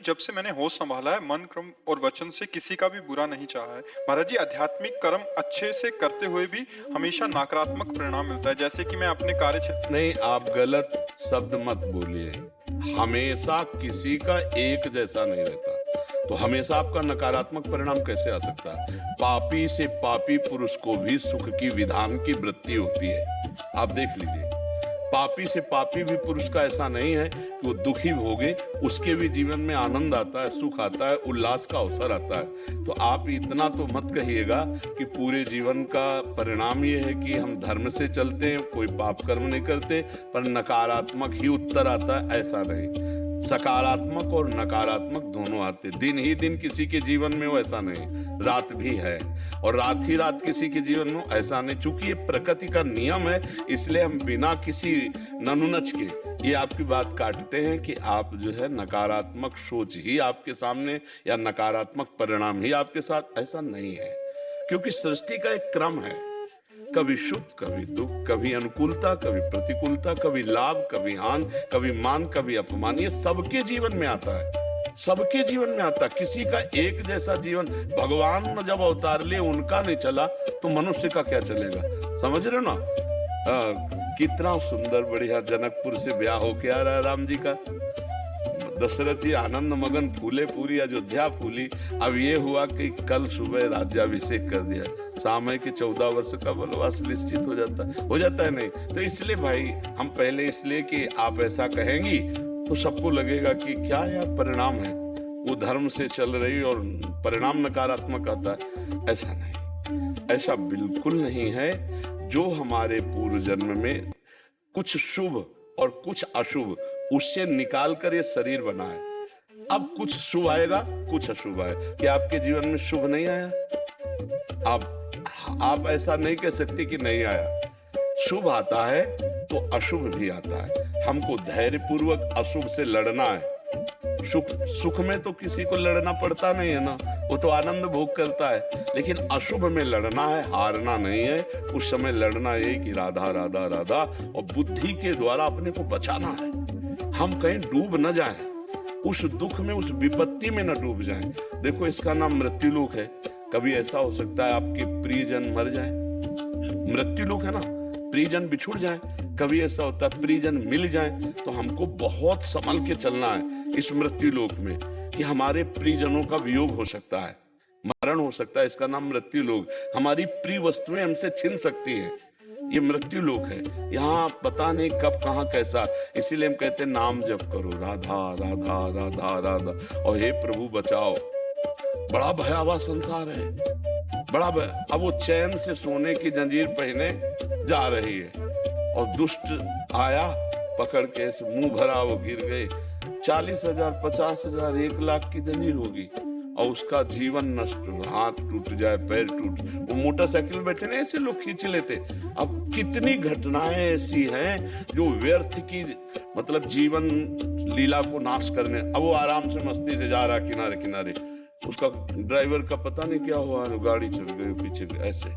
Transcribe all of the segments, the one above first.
जब से मैंने होश संभाला है, मन, क्रम और वचन से किसी का भी बुरा नहीं चाहा है। महाराज जी, आध्यात्मिक कर्म अच्छे से करते हुए भी हमेशा नकारात्मक परिणाम मिलता है। जैसे कि मैं अपने कार्य क्षेत्र नहीं, आप गलत शब्द मत बोलिए। हमेशा किसी का एक जैसा नहीं रहता, तो हमेशा आपका नकारात्मक परिणाम कैसे आ सकता है? पापी से पापी पुरुष को भी सुख की विधान की वृत्ति होती है। आप देख लीजिए, पापी से पापी भी पुरुष का ऐसा नहीं है कि वो दुखी भोगे, उसके भी जीवन में आनंद आता है, सुख आता है, उल्लास का अवसर आता है। तो आप इतना तो मत कहिएगा कि पूरे जीवन का परिणाम ये है कि हम धर्म से चलते हैं, कोई पाप कर्म नहीं करते, पर नकारात्मक ही उत्तर आता है। ऐसा नहीं, सकारात्मक और नकारात्मक दोनों आते। दिन ही दिन किसी के जीवन में हो ऐसा नहीं, रात भी है, और रात ही रात किसी के जीवन में ऐसा नहीं। चूंकि ये प्रकृति का नियम है, इसलिए हम बिना किसी ननुनच के ये आपकी बात काटते हैं कि आप जो है नकारात्मक सोच ही आपके सामने या नकारात्मक परिणाम ही आपके साथ, ऐसा नहीं है। क्योंकि सृष्टि का एक क्रम है, कभी शुभ कभी दुख, कभी अनुकूलता कभी प्रतिकूलता, कभी लाभ कभी हानि, कभी मान कभी अपमान। ये सबके जीवन में आता है, सबके जीवन में आता है। किसी का एक जैसा जीवन, भगवान ने जब अवतार लिए उनका नहीं चला तो मनुष्य का क्या चलेगा? समझ रहे हो ना? कितना सुंदर बढ़िया जनकपुर से ब्याह होके आ रहा है राम जी का। दशरथ जी आनंद मगन फूले, पूरी अयोध्या फूली। अब ये हुआ कि कल सुबह राज्याभिषेक कर दिया, सामय के 14 वर्ष का वनवास निश्चित हो जाता है नहीं। तो इसलिए भाई हम पहले, इसलिए कि आप ऐसा कहेंगी तो सबको लगेगा कि क्या यार परिणाम है, वो धर्म से चल रही और परिणाम नकारात्मक आता है। ऐसा नहीं, ऐसा बिल्कुल नहीं है। जो हमारे पूर्व जन्म में कुछ शुभ और कुछ अशुभ, उससे निकाल कर ये शरीर बना है। अब कुछ शुभ आएगा, कुछ अशुभ आएगा। क्या आपके जीवन में शुभ नहीं आया? आप ऐसा नहीं कह सकते कि नहीं आया। शुभ आता है तो अशुभ भी आता है। हमको धैर्य पूर्वक अशुभ से लड़ना है। सुख में तो किसी को लड़ना पड़ता नहीं है ना, वो तो आनंद भोग करता है। लेकिन अशुभ में लड़ना है, हारना नहीं है। उस समय लड़ना है कि राधा राधा राधा, और बुद्धि के द्वारा अपने को बचाना है। हम कहीं डूब न जाएं, उस दुख में, उस विपत्ति में न डूब जाएं। देखो, इसका नाम मृत्युलोक है। कभी ऐसा हो सकता है आपके प्रियजन मर जाएं, मृत्युलोक है ना, प्रियजन बिछुड़ जाएं। कभी ऐसा होता है प्रियजन मिल जाएं। तो हमको बहुत संभल के चलना है इस मृत्युलोक में, कि हमारे प्रियजनों का वियोग हो सकता है, मरण हो सकता है। इसका नाम मृत्युलोक। हमारी प्रिय वस्तुएं हमसे छिन सकती हैं, ये मृत्यु लोक है। यहाँ पता नहीं कब कहाँ कैसा। इसीलिए हम कहते हैं नाम जप करो, राधा राधा राधा राधा, और हे प्रभु बचाओ। बड़ा भयावह संसार है, बड़ा अब वो चैन से सोने की जंजीर पहने जा रही है, और दुष्ट आया पकड़ के मुंह भरा, वो गिर गए। 40,000 50,000 1 लाख की जंजीर होगी, और उसका जीवन नष्ट, हाथ टूट जाए, पैर टूट। वो मोटरसाइकिल में बैठे ना, ऐसे लोग खींच लेते। अब कितनी घटनाएं ऐसी हैं जो व्यर्थ की, मतलब जीवन लीला को नाश करने। अब वो आराम से मस्ती से जा रहा किनारे किनारे, उसका ड्राइवर का पता नहीं क्या हुआ, गाड़ी चल गई पीछे। ऐसे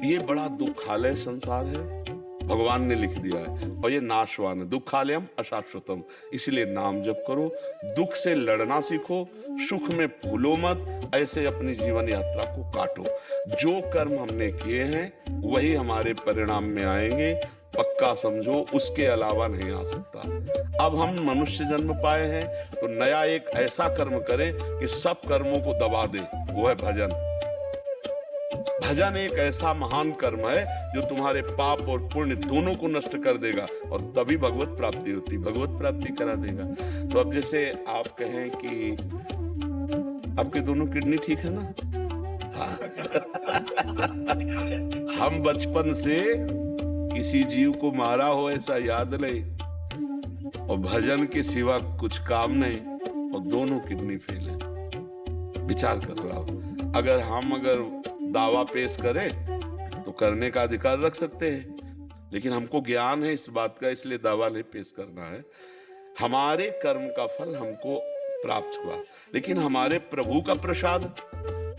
ये बड़ा दुखालय संसार है, भगवान ने लिख दिया है, और ये नाशवान है। दुखालयम अशाश्वतम। इसलिए नाम जप करो, दुख से लड़ना सीखो, सुख में भूलो मत। ऐसे अपनी जीवन यात्रा को काटो। जो कर्म हमने किए हैं वही हमारे परिणाम में आएंगे, पक्का समझो, उसके अलावा नहीं आ सकता। अब हम मनुष्य जन्म पाए हैं तो नया एक ऐसा कर्म करें कि सब कर्मों को दबा दे, वो है भजन। भजन एक ऐसा महान कर्म है जो तुम्हारे पाप और पुण्य दोनों को नष्ट कर देगा, और तभी भगवत प्राप्ति होती, भगवत प्राप्ति करा देगा। तो अब जैसे आप कहें कि आपके दोनों किडनी ठीक है ना? हाँ। हम बचपन से किसी जीव को मारा हो ऐसा याद नहीं, और भजन के सिवा कुछ काम नहीं, और दोनों किडनी फेल है। विचार करो आप, अगर दावा पेश करें तो करने का अधिकार रख सकते हैं, लेकिन हमको ज्ञान है इस बात का, इसलिए दावा नहीं पेश करना है। हमारे कर्म का फल हमको प्राप्त हुआ, लेकिन हमारे प्रभु का प्रसाद,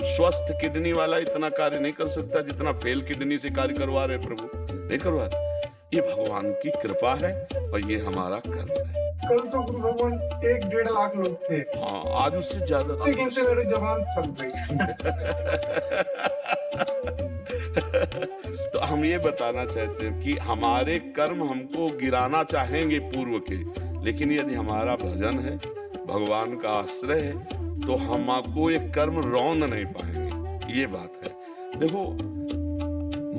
स्वस्थ किडनी वाला इतना कार्य नहीं कर सकता जितना फेल किडनी से कार्य करवा रहे प्रभु, नहीं करवा रहे। ये भगवान की कृपा है और ये हमारा कर्म है। कल तो गुरु भगवान 1-1.5 लाख लोग थे, हाँ, आज उससे ज्यादा था। लेकिन से मेरी जबान थम गई। तो हम ये बताना चाहते हैं कि हमारे कर्म हमको गिराना चाहेंगे पूर्व के, लेकिन यदि हमारा भजन है, भगवान का आश्रय है, तो हमको ये कर्म रौंद नहीं पाएंगे। ये बात है। देखो,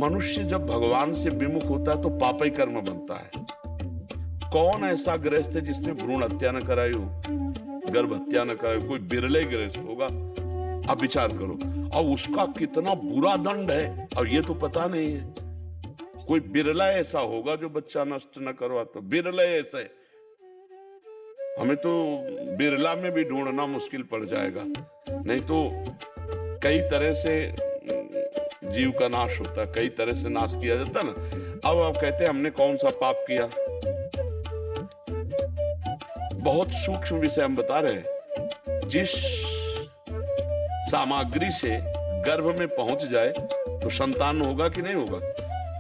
मनुष्य जब भगवान से विमुख होता है तो पापी कर्म बनता है। कौन ऐसा गृहस्थ है जिसने भ्रूण हत्या न कराई हो, गर्भ हत्या न कराई हो? कोई बिरले गृहस्थ होगा। अब विचार करो, और उसका कितना बुरा दंड है, और ये तो पता नहीं है। कोई बिरला ऐसा होगा जो बच्चा नष्ट न करवा, तो बिरले ऐसे हमें तो बिरला में भी ढूंढना मुश्किल पड़ जाएगा। नहीं तो कई तरह से जीव का नाश होता है, कई तरह से नाश किया जाता ना। अब आप कहते हैं हमने कौन सा पाप किया, बहुत सूक्ष्म विषय हम बता रहे हैं। जिस सामग्री से गर्भ में पहुंच जाए तो संतान होगा कि नहीं होगा,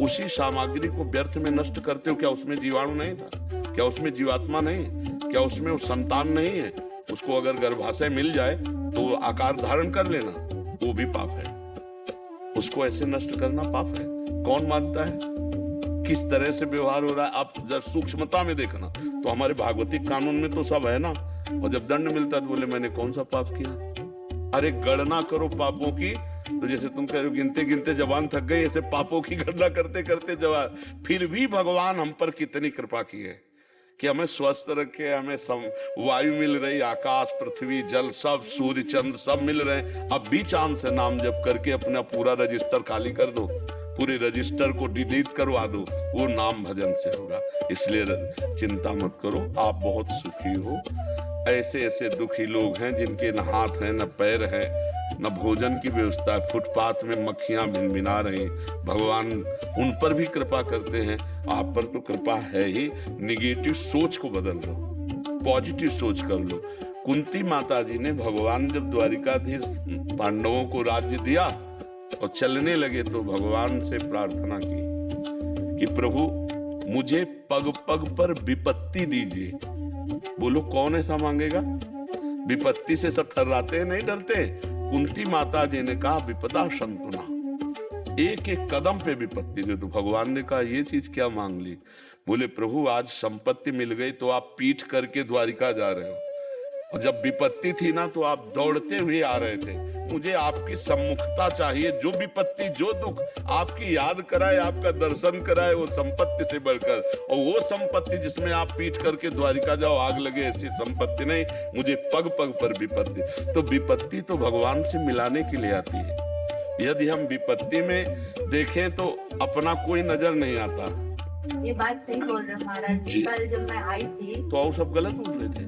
उसी सामग्री को व्यर्थ में नष्ट करते हो। क्या उसमें जीवाणु नहीं था? क्या उसमें जीवात्मा नहीं? क्या उसमें वो संतान नहीं है? उसको अगर गर्भाशय मिल जाए तो आकार धारण कर लेना, वो भी पाप है। उसको ऐसे नष्ट करना पाप है। कौन मानता है? किस तरह से व्यवहार हो रहा है आप जब सूक्ष्मता में देखना, तो हमारे भागवतिक कानून में तो सब है ना। और जब दंड मिलता है तो बोले मैंने कौन सा पाप किया। अरे गणना करो पापों की, तो जैसे तुम कह रहे हो गिनते गिनते जबान थक गई, ऐसे पापों की गणना करते करते जवान। फिर भी भगवान हम पर कितनी कृपा की है कि हमें स्वस्थ रखे, हमें वायु मिल रही, आकाश पृथ्वी जल सब, सूर्य चंद्र सब मिल रहे हैं। अब भी चांद से नाम जप करके अपना पूरा रजिस्टर खाली कर दो, पूरे रजिस्टर को डिलीट करवा दो, वो नाम भजन से होगा। इसलिए चिंता मत करो, आप बहुत सुखी हो। ऐसे ऐसे दुखी लोग हैं जिनके न हाथ हैं न पैर हैं, न भोजन की व्यवस्था है, फुटपाथ में मक्खियां भिनभिना रही, भगवान उन पर भी कृपा करते हैं। आप पर तो कृपा है ही। निगेटिव सोच को बदल लो, पॉजिटिव सोच कर लो। कुंती माता जी ने भगवान जब द्वारिकाधीश पांडवों को राज्य दिया और चलने लगे तो भगवान से प्रार्थना की कि प्रभु मुझे पग पग पर विपत्ति दीजिए। बोलो कौन ऐसा मांगेगा? विपत्ति से सब थर्राते हैं, नहीं डरते। कुंती माता जी ने कहा विपदा संतुना, एक एक कदम पे विपत्ति दे। तो भगवान ने कहा ये चीज क्या मांग ली? बोले प्रभु आज संपत्ति मिल गई तो आप पीठ करके द्वारिका जा रहे हो, और जब विपत्ति थी ना तो आप दौड़ते हुए आ रहे थे। मुझे आपकी सम्मुखता चाहिए, जो विपत्ति जो दुख आपकी याद कराए, आपका दर्शन कराए, वो संपत्ति से बढ़कर। और वो संपत्ति जिसमें आप पीठ करके द्वारिका जाओ आग लगे, ऐसी संपत्ति नहीं। मुझे पग पग पर विपत्ति। तो विपत्ति तो भगवान से मिलाने के लिए आती है। यदि हम विपत्ति में देखें तो अपना कोई नजर नहीं आता। ये बात सही बोल रहे महाराज जी। कल जब मैं आई थी तो और सब गलत बोल रहे थे।